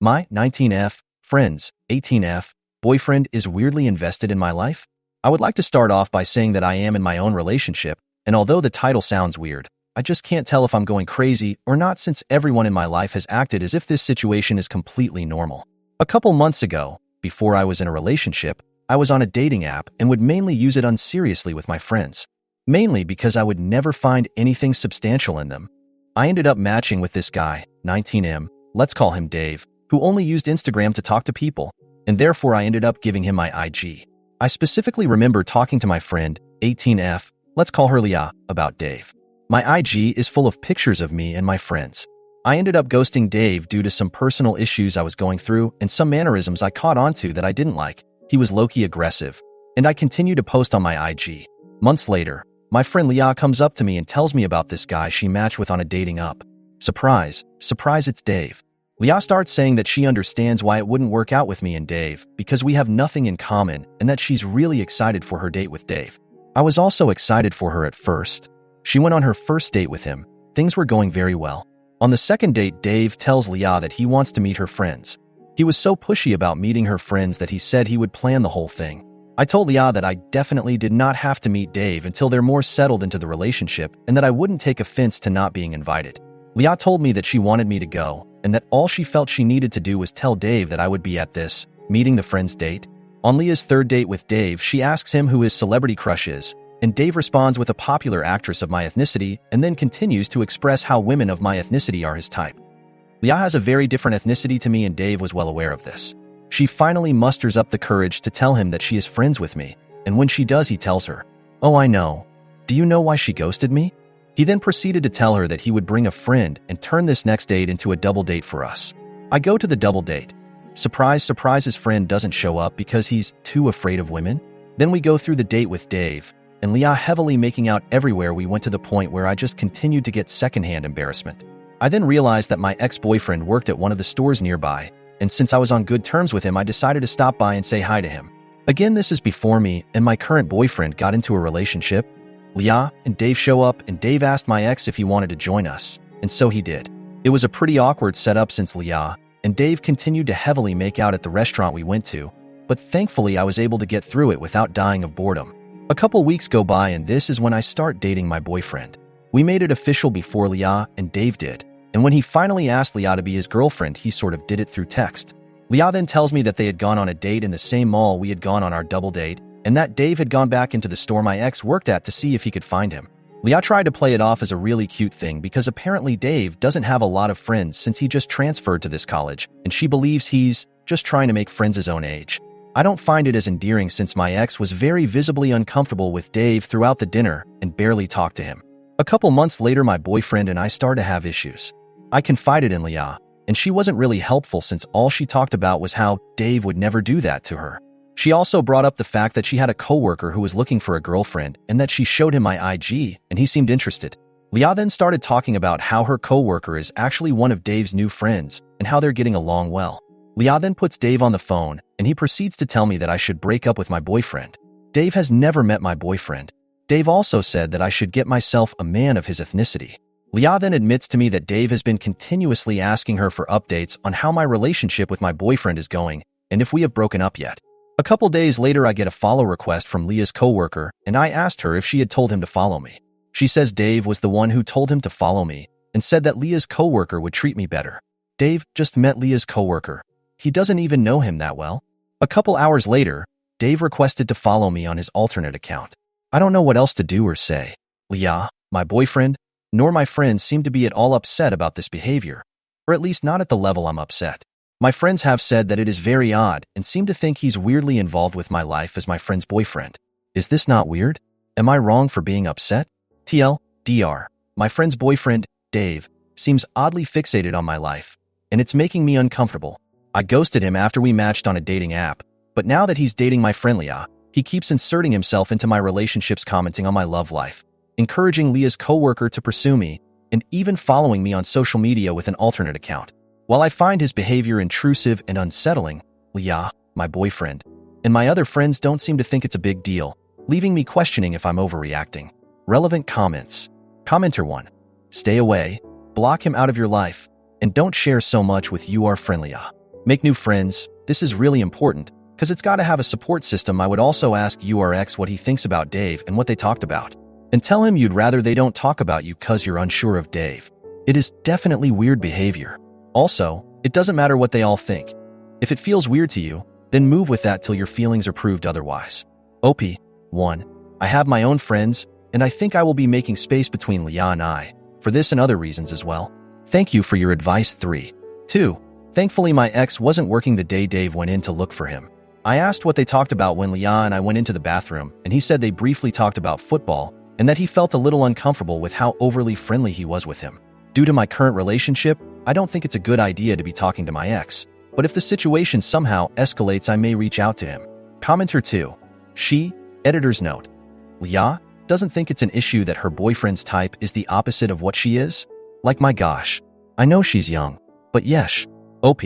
My 19F friend's 18F boyfriend is weirdly invested in my life. I would like to start off by saying that I am in my own relationship, and although the title sounds weird, I just can't tell if I'm going crazy or not since everyone in my life has acted as if this situation is completely normal. A couple months ago, before I was in a relationship, I was on a dating app and would mainly use it unseriously with my friends, mainly because I would never find anything substantial in them. I ended up matching with this guy, 19M, let's call him Dave, who only used Instagram to talk to people, and therefore I ended up giving him my IG. I specifically remember talking to my friend, 18F, let's call her Leah, about Dave. My IG is full of pictures of me and my friends. I ended up ghosting Dave due to some personal issues I was going through and some mannerisms I caught onto that I didn't like. He was low-key aggressive, and I continued to post on my IG. Months later, my friend Leah comes up to me and tells me about this guy she matched with on a dating app. Surprise, it's Dave. Leah starts saying that she understands why it wouldn't work out with me and Dave because we have nothing in common and that she's really excited for her date with Dave. I was also excited for her at first. She went on her first date with him. Things were going very well. On the second date, Dave tells Leah that he wants to meet her friends. He was so pushy about meeting her friends that he said he would plan the whole thing. I told Leah that I definitely did not have to meet Dave until they're more settled into the relationship and that I wouldn't take offense to not being invited. Leah told me that she wanted me to go and that all she felt she needed to do was tell Dave that I would be at this, meeting the friends date. On Leah's third date with Dave, she asks him who his celebrity crush is, and Dave responds with a popular actress of my ethnicity and then continues to express how women of my ethnicity are his type. Leah has a very different ethnicity to me and Dave was well aware of this. She finally musters up the courage to tell him that she is friends with me, and when she does, he tells her, "Oh, I know. Do you know why she ghosted me?" He then proceeded to tell her that he would bring a friend and turn this next date into a double date for us. I go to the double date. Surprise, his friend doesn't show up because he's too afraid of women. Then we go through the date with Dave, and Leah heavily making out everywhere. We went to the point where I just continued to get secondhand embarrassment. I then realized that my ex-boyfriend worked at one of the stores nearby, and since I was on good terms with him, I decided to stop by and say hi to him. Again, this is before me and my current boyfriend got into a relationship. Leah and Dave show up, and Dave asked my ex if he wanted to join us, and so he did. It was a pretty awkward setup since Leah and Dave continued to heavily make out at the restaurant we went to, but thankfully I was able to get through it without dying of boredom. A couple weeks go by, and this is when I start dating my boyfriend. We made it official before Leah and Dave did, and when he finally asked Leah to be his girlfriend, he sort of did it through text. Leah then tells me that they had gone on a date in the same mall we had gone on our double date, and that Dave had gone back into the store my ex worked at to see if he could find him. Leah tried to play it off as a really cute thing because apparently Dave doesn't have a lot of friends since he just transferred to this college, and she believes he's just trying to make friends his own age. I don't find it as endearing since my ex was very visibly uncomfortable with Dave throughout the dinner and barely talked to him. A couple months later, my boyfriend and I started to have issues. I confided in Leah, and she wasn't really helpful since all she talked about was how Dave would never do that to her. She also brought up the fact that she had a coworker who was looking for a girlfriend and that she showed him my IG and he seemed interested. Leah then started talking about how her coworker is actually one of Dave's new friends and how they're getting along well. Leah then puts Dave on the phone and he proceeds to tell me that I should break up with my boyfriend. Dave has never met my boyfriend. Dave also said that I should get myself a man of his ethnicity. Leah then admits to me that Dave has been continuously asking her for updates on how my relationship with my boyfriend is going and if we have broken up yet. A couple days later, I get a follow request from Leah's coworker, and I asked her if she had told him to follow me. She says Dave was the one who told him to follow me and said that Leah's coworker would treat me better. Dave just met Leah's coworker. He doesn't even know him that well. A couple hours later, Dave requested to follow me on his alternate account. I don't know what else to do or say. Leah, my boyfriend, nor my friends seem to be at all upset about this behavior, or at least not at the level I'm upset. My friends have said that it is very odd and seem to think he's weirdly involved with my life as my friend's boyfriend. Is this not weird? Am I wrong for being upset? TLDR. My friend's boyfriend, Dave, seems oddly fixated on my life, and it's making me uncomfortable. I ghosted him after we matched on a dating app, but now that he's dating my friend Leah, he keeps inserting himself into my relationships, commenting on my love life, encouraging Leah's coworker to pursue me, and even following me on social media with an alternate account. While I find his behavior intrusive and unsettling, Leah, my boyfriend, and my other friends don't seem to think it's a big deal, leaving me questioning if I'm overreacting. Relevant comments. Commenter 1. Stay away, block him out of your life, and don't share so much with your friend Leah. Make new friends. This is really important, because it's got to have a support system. I would also ask your ex what he thinks about Dave and what they talked about. And tell him you'd rather they don't talk about you because you're unsure of Dave. It is definitely weird behavior. Also, it doesn't matter what they all think. If it feels weird to you, then move with that till your feelings are proved otherwise. OP 1. I have my own friends, and I think I will be making space between Leah and I, for this and other reasons as well. Thank you for your advice. 3. 2. Thankfully my ex wasn't working the day Dave went in to look for him. I asked what they talked about when Leah and I went into the bathroom, and he said they briefly talked about football, and that he felt a little uncomfortable with how overly friendly he was with him. Due to my current relationship, I don't think it's a good idea to be talking to my ex, but if the situation somehow escalates, I may reach out to him. Commenter 2. She, editor's note. Leah doesn't think it's an issue that her boyfriend's type is the opposite of what she is? Like, my gosh. I know she's young, but yesh. OP.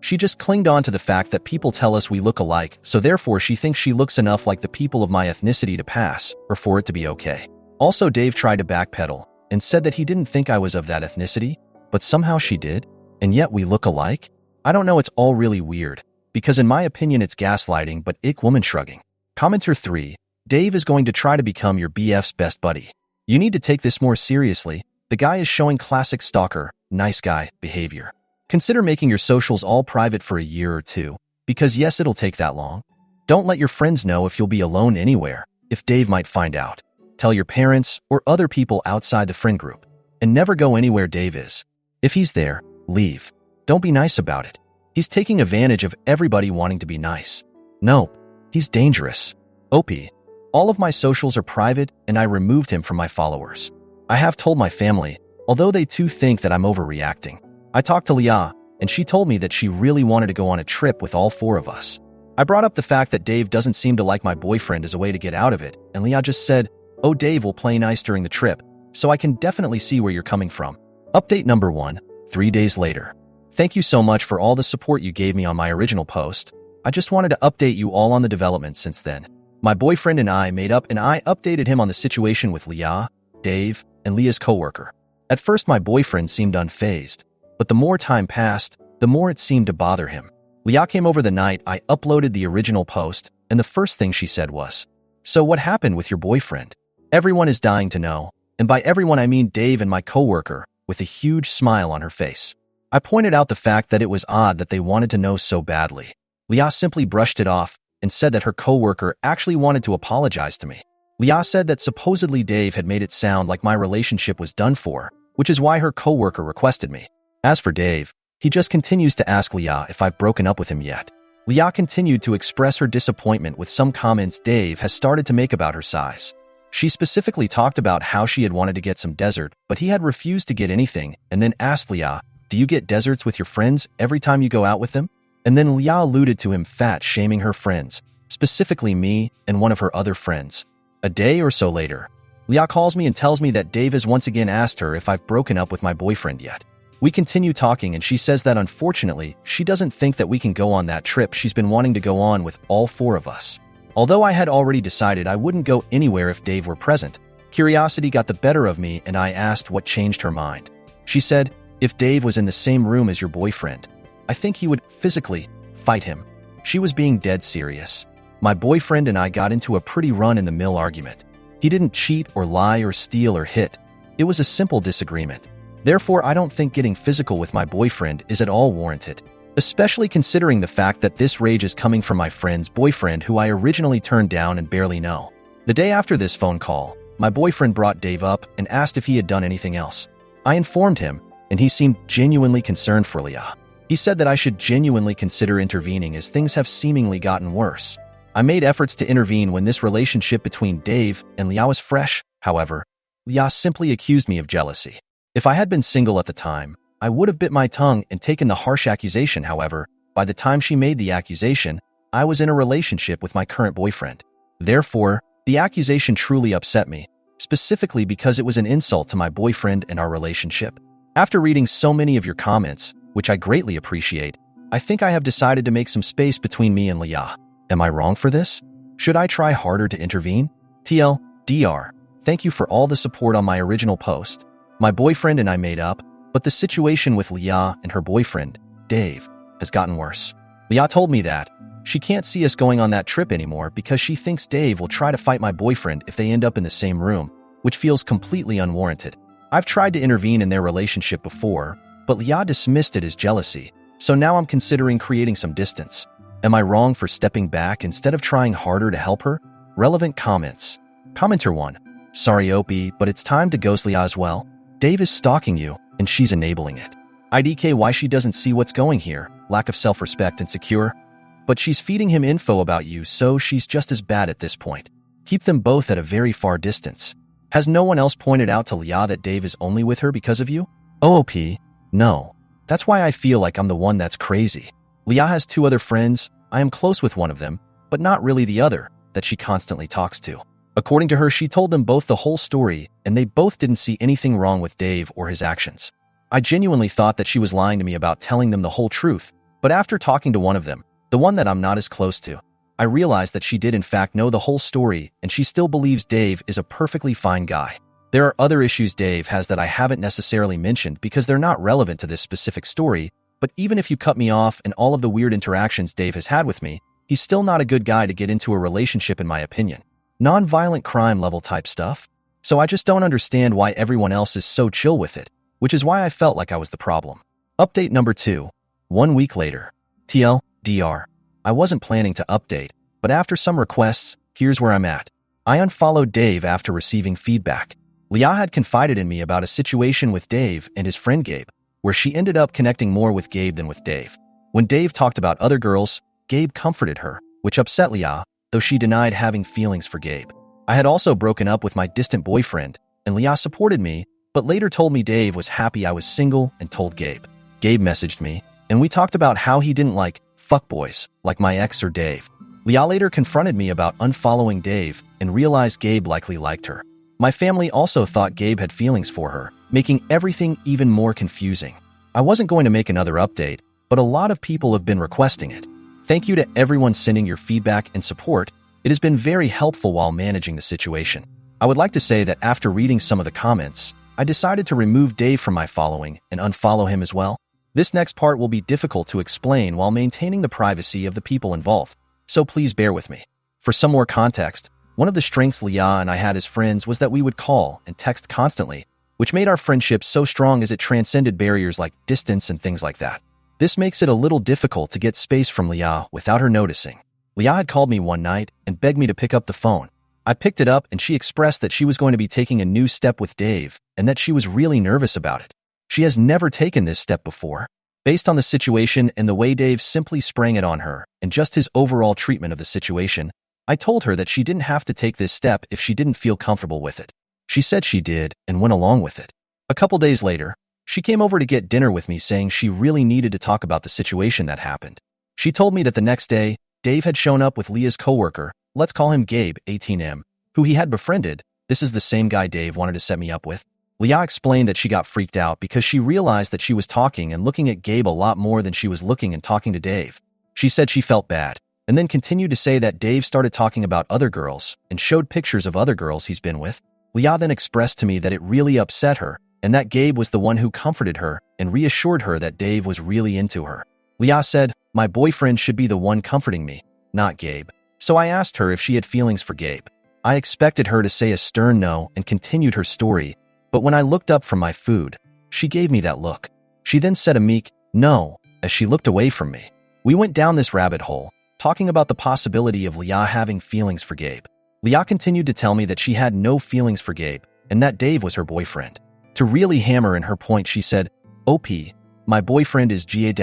She just clinged on to the fact that people tell us we look alike, so therefore she thinks she looks enough like the people of my ethnicity to pass, or for it to be okay. Also, Dave tried to backpedal and said that he didn't think I was of that ethnicity, but somehow she did, and yet we look alike? I don't know, it's all really weird, because in my opinion it's gaslighting, but ick. Woman shrugging. Commenter 3. Dave is going to try to become your BF's best buddy. You need to take this more seriously. The guy is showing classic stalker, nice guy behavior. Consider making your socials all private for a year or two, because yes, it'll take that long. Don't let your friends know if you'll be alone anywhere, if Dave might find out. Tell your parents or other people outside the friend group. And never go anywhere Dave is. If he's there, leave. Don't be nice about it. He's taking advantage of everybody wanting to be nice. Nope, he's dangerous. OP. All of my socials are private, and I removed him from my followers. I have told my family, although they too think that I'm overreacting. I talked to Leah, and she told me that she really wanted to go on a trip with all 4 of us. I brought up the fact that Dave doesn't seem to like my boyfriend as a way to get out of it, and Leah just said, "Oh, Dave will play nice during the trip, so I can definitely see where you're coming from." Update number 1, 3 days later. Thank you so much for all the support you gave me on my original post. I just wanted to update you all on the developments since then. My boyfriend and I made up, and I updated him on the situation with Leah, Dave, and Leah's coworker. At first my boyfriend seemed unfazed, but the more time passed, the more it seemed to bother him. Leah came over the night I uploaded the original post, and the first thing she said was, "So what happened with your boyfriend?" Everyone is dying to know, and by everyone I mean Dave and my coworker, with a huge smile on her face. I pointed out the fact that it was odd that they wanted to know so badly. Leah simply brushed it off and said that her coworker actually wanted to apologize to me. Leah said that supposedly Dave had made it sound like my relationship was done for, which is why her coworker requested me. As for Dave, he just continues to ask Leah if I've broken up with him yet. Leah continued to express her disappointment with some comments Dave has started to make about her size. She specifically talked about how she had wanted to get some dessert, but he had refused to get anything, and then asked Leah, "Do you get desserts with your friends every time you go out with them?" And then Leah alluded to him fat-shaming her friends, specifically me and one of her other friends. A day or so later, Leah calls me and tells me that Dave has once again asked her if I've broken up with my boyfriend yet. We continue talking, and she says that unfortunately, she doesn't think that we can go on that trip she's been wanting to go on with all 4 of us. Although I had already decided I wouldn't go anywhere if Dave were present, curiosity got the better of me, and I asked what changed her mind. She said, "If Dave was in the same room as your boyfriend, I think he would physically fight him." She was being dead serious. My boyfriend and I got into a pretty run-in-the-mill argument. He didn't cheat or lie or steal or hit. It was a simple disagreement. Therefore, I don't think getting physical with my boyfriend is at all warranted, especially considering the fact that this rage is coming from my friend's boyfriend who I originally turned down and barely know. The day after this phone call, my boyfriend brought Dave up and asked if he had done anything else. I informed him, and he seemed genuinely concerned for Leah. He said that I should genuinely consider intervening as things have seemingly gotten worse. I made efforts to intervene when this relationship between Dave and Leah was fresh. However, Leah simply accused me of jealousy. If I had been single at the time, I would have bit my tongue and taken the harsh accusation. However, by the time she made the accusation, I was in a relationship with my current boyfriend. Therefore, the accusation truly upset me, specifically because it was an insult to my boyfriend and our relationship. After reading so many of your comments, which I greatly appreciate, I think I have decided to make some space between me and Leah. Am I wrong for this? Should I try harder to intervene? TLDR, thank you for all the support on my original post. My boyfriend and I made up, but the situation with Leah and her boyfriend, Dave, has gotten worse. Leah told me that she can't see us going on that trip anymore because she thinks Dave will try to fight my boyfriend if they end up in the same room, which feels completely unwarranted. I've tried to intervene in their relationship before, but Leah dismissed it as jealousy, so now I'm considering creating some distance. Am I wrong for stepping back instead of trying harder to help her? Relevant comments. Commenter 1. Sorry Opie, but it's time to ghost Leah as well. Dave is stalking you, and she's enabling it. IDK why she doesn't see what's going here, lack of self-respect and secure. But she's feeding him info about you, so she's just as bad at this point. Keep them both at a very far distance. Has no one else pointed out to Leah that Dave is only with her because of you? OOP, no. That's why I feel like I'm the one that's crazy. Leah has 2 other friends. I am close with one of them, but not really the other, that she constantly talks to. According to her, she told them both the whole story, and they both didn't see anything wrong with Dave or his actions. I genuinely thought that she was lying to me about telling them the whole truth, but after talking to one of them, the one that I'm not as close to, I realized that she did in fact know the whole story, and she still believes Dave is a perfectly fine guy. There are other issues Dave has that I haven't necessarily mentioned because they're not relevant to this specific story, but even if you cut me off and all of the weird interactions Dave has had with me, he's still not a good guy to get into a relationship in my opinion. Non-violent crime level type stuff. So I just don't understand why everyone else is so chill with it, which is why I felt like I was the problem. Update number 2. 1 week later. TLDR. I wasn't planning to update, but after some requests, here's where I'm at. I unfollowed Dave after receiving feedback. Leah had confided in me about a situation with Dave and his friend Gabe, where she ended up connecting more with Gabe than with Dave. When Dave talked about other girls, Gabe comforted her, which upset Leah, though she denied having feelings for Gabe. I had also broken up with my distant boyfriend, and Leah supported me, but later told me Dave was happy I was single and told Gabe. Gabe messaged me, and we talked about how he didn't like fuckboys, like my ex or Dave. Leah later confronted me about unfollowing Dave and realized Gabe likely liked her. My family also thought Gabe had feelings for her, making everything even more confusing. I wasn't going to make another update, but a lot of people have been requesting it. Thank you to everyone sending your feedback and support. It has been very helpful while managing the situation. I would like to say that after reading some of the comments, I decided to remove Dave from my following and unfollow him as well. This next part will be difficult to explain while maintaining the privacy of the people involved, so please bear with me. For some more context, one of the strengths Leah and I had as friends was that we would call and text constantly, which made our friendship so strong as it transcended barriers like distance and things like that. This makes it a little difficult to get space from Leah without her noticing. Leah had called me one night and begged me to pick up the phone. I picked it up and she expressed that she was going to be taking a new step with Dave and that she was really nervous about it. She has never taken this step before. Based on the situation and the way Dave simply sprang it on her and just his overall treatment of the situation, I told her that she didn't have to take this step if she didn't feel comfortable with it. She said she did and went along with it. A couple days later, she came over to get dinner with me saying she really needed to talk about the situation that happened. She told me that the next day, Dave had shown up with Leah's coworker, let's call him Gabe, 18M, who he had befriended. This is the same guy Dave wanted to set me up with. Leah explained that she got freaked out because she realized that she was talking and looking at Gabe a lot more than she was looking and talking to Dave. She said she felt bad, and then continued to say that Dave started talking about other girls and showed pictures of other girls he's been with. Leah then expressed to me that it really upset her and that Gabe was the one who comforted her and reassured her that Dave was really into her. Leah said, my boyfriend should be the one comforting me, not Gabe. So I asked her if she had feelings for Gabe. I expected her to say a stern no and continued her story, but when I looked up from my food, she gave me that look. She then said a meek no as she looked away from me. We went down this rabbit hole, talking about the possibility of Leah having feelings for Gabe. Leah continued to tell me that she had no feelings for Gabe and that Dave was her boyfriend. To really hammer in her point, she said, OP, my boyfriend is GA-,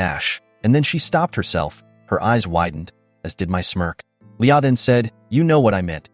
and then she stopped herself. Her eyes widened, as did my smirk. Leah then said, you know what I meant.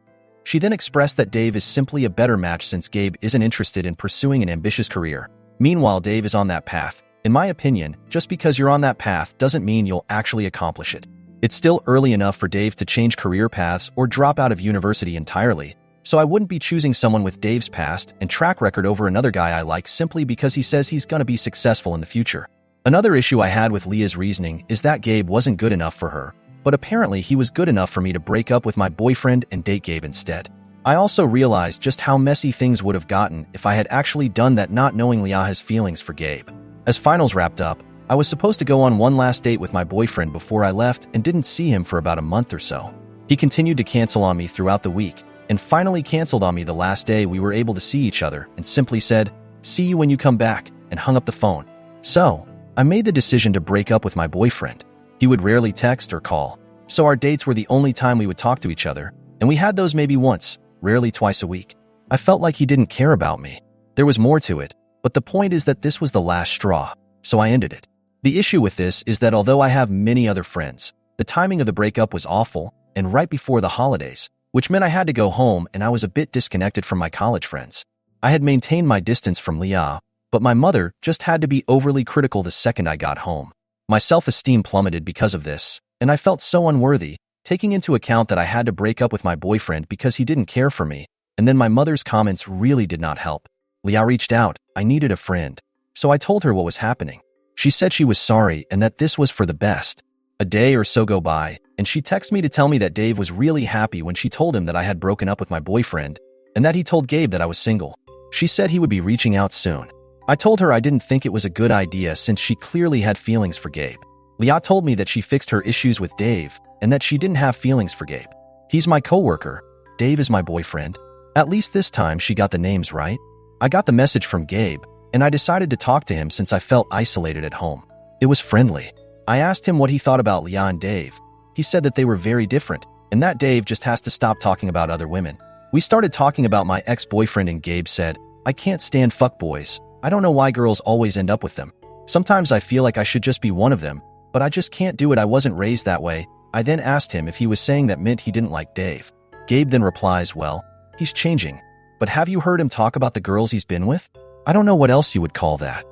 She then expressed that Dave is simply a better match since Gabe isn't interested in pursuing an ambitious career. Meanwhile, Dave is on that path. In my opinion, just because you're on that path doesn't mean you'll actually accomplish it. It's still early enough for Dave to change career paths or drop out of university entirely, so I wouldn't be choosing someone with Dave's past and track record over another guy I like simply because he says he's gonna be successful in the future. Another issue I had with Leah's reasoning is that Gabe wasn't good enough for her, but apparently he was good enough for me to break up with my boyfriend and date Gabe instead. I also realized just how messy things would have gotten if I had actually done that, not knowing Leah's feelings for Gabe. As finals wrapped up, I was supposed to go on one last date with my boyfriend before I left and didn't see him for about a month or so. He continued to cancel on me throughout the week and finally canceled on me the last day we were able to see each other and simply said, "See you when you come back," and hung up the phone. So, I made the decision to break up with my boyfriend. He would rarely text or call, so our dates were the only time we would talk to each other, and we had those maybe once, rarely twice a week. I felt like he didn't care about me. There was more to it, but the point is that this was the last straw, so I ended it. The issue with this is that although I have many other friends, the timing of the breakup was awful and right before the holidays, which meant I had to go home and I was a bit disconnected from my college friends. I had maintained my distance from Leah, but my mother just had to be overly critical the second I got home. My self-esteem plummeted because of this, and I felt so unworthy, taking into account that I had to break up with my boyfriend because he didn't care for me, and then my mother's comments really did not help. Leah reached out. I needed a friend, so I told her what was happening. She said she was sorry and that this was for the best. A day or so go by, and she texted me to tell me that Dave was really happy when she told him that I had broken up with my boyfriend and that he told Gabe that I was single. She said he would be reaching out soon. I told her I didn't think it was a good idea since she clearly had feelings for Gabe. Leah told me that she fixed her issues with Dave and that she didn't have feelings for Gabe. He's my coworker. Dave is my boyfriend. At least this time she got the names right. I got the message from Gabe, and I decided to talk to him since I felt isolated at home. It was friendly. I asked him what he thought about Leah and Dave. He said that they were very different, and that Dave just has to stop talking about other women. We started talking about my ex-boyfriend and Gabe said, "I can't stand fuckboys. I don't know why girls always end up with them. Sometimes I feel like I should just be one of them, but I just can't do it. I wasn't raised that way." I then asked him if he was saying that meant he didn't like Dave. Gabe then replies, "Well, he's changing. But have you heard him talk about the girls he's been with? I don't know what else you would call that."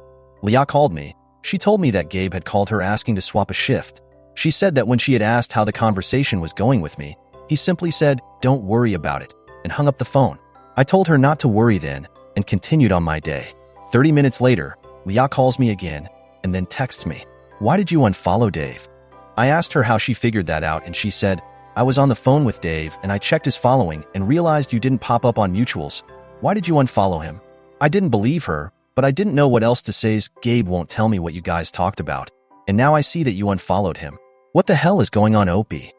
Leah called me. She told me that Gabe had called her asking to swap a shift. She said that when she had asked how the conversation was going with me, he simply said, "Don't worry about it," and hung up the phone. I told her not to worry then and continued on my day. 30 minutes later, Leah calls me again and then texts me, "Why did you unfollow Dave?" I asked her how she figured that out and she said, "I was on the phone with Dave and I checked his following and realized you didn't pop up on mutuals. Why did you unfollow him?" I didn't believe her, but I didn't know what else to say as Gabe won't tell me what you guys talked about. And now I see that you unfollowed him. What the hell is going on, Opie?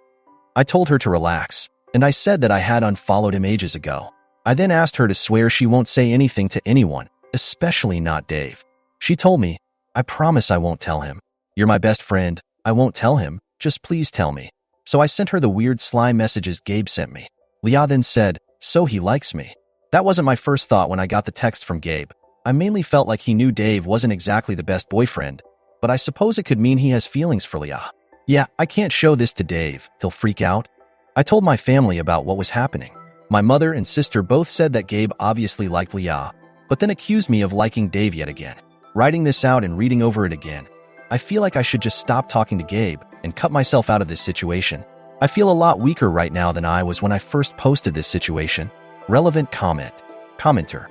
I told her to relax, and I said that I had unfollowed him ages ago. I then asked her to swear she won't say anything to anyone, especially not Dave. She told me, "I promise I won't tell him. You're my best friend. I won't tell him. Just please tell me." So I sent her the weird sly messages Gabe sent me. Leah then said, "So he likes me." That wasn't my first thought when I got the text from Gabe. I mainly felt like he knew Dave wasn't exactly the best boyfriend, but I suppose it could mean he has feelings for Leah. Yeah, I can't show this to Dave. He'll freak out. I told my family about what was happening. My mother and sister both said that Gabe obviously liked Leah, but then accused me of liking Dave yet again. Writing this out and reading over it again, I feel like I should just stop talking to Gabe and cut myself out of this situation. I feel a lot weaker right now than I was when I first posted this situation. Relevant comment. Commenter.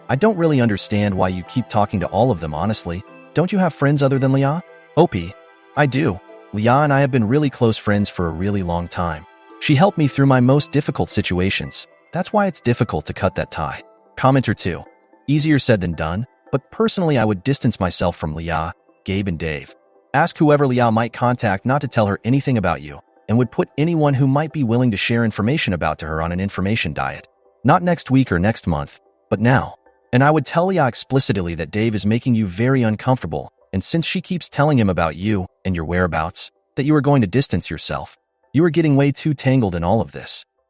I don't really understand why you keep talking to all of them, honestly. Don't you have friends other than Leah? Opie. I do. Leah and I have been really close friends for a really long time. She helped me through my most difficult situations. That's why it's difficult to cut that tie. Commenter 2. Easier said than done, but personally I would distance myself from Leah, Gabe, and Dave. Ask whoever Leah might contact not to tell her anything about you, and would put anyone who might be willing to share information about to her on an information diet. Not next week or next month, but now. And I would tell Leah explicitly that Dave is making you very uncomfortable, and since she keeps telling him about you and your whereabouts, that you are going to distance yourself. You are getting way too tangled in all of this.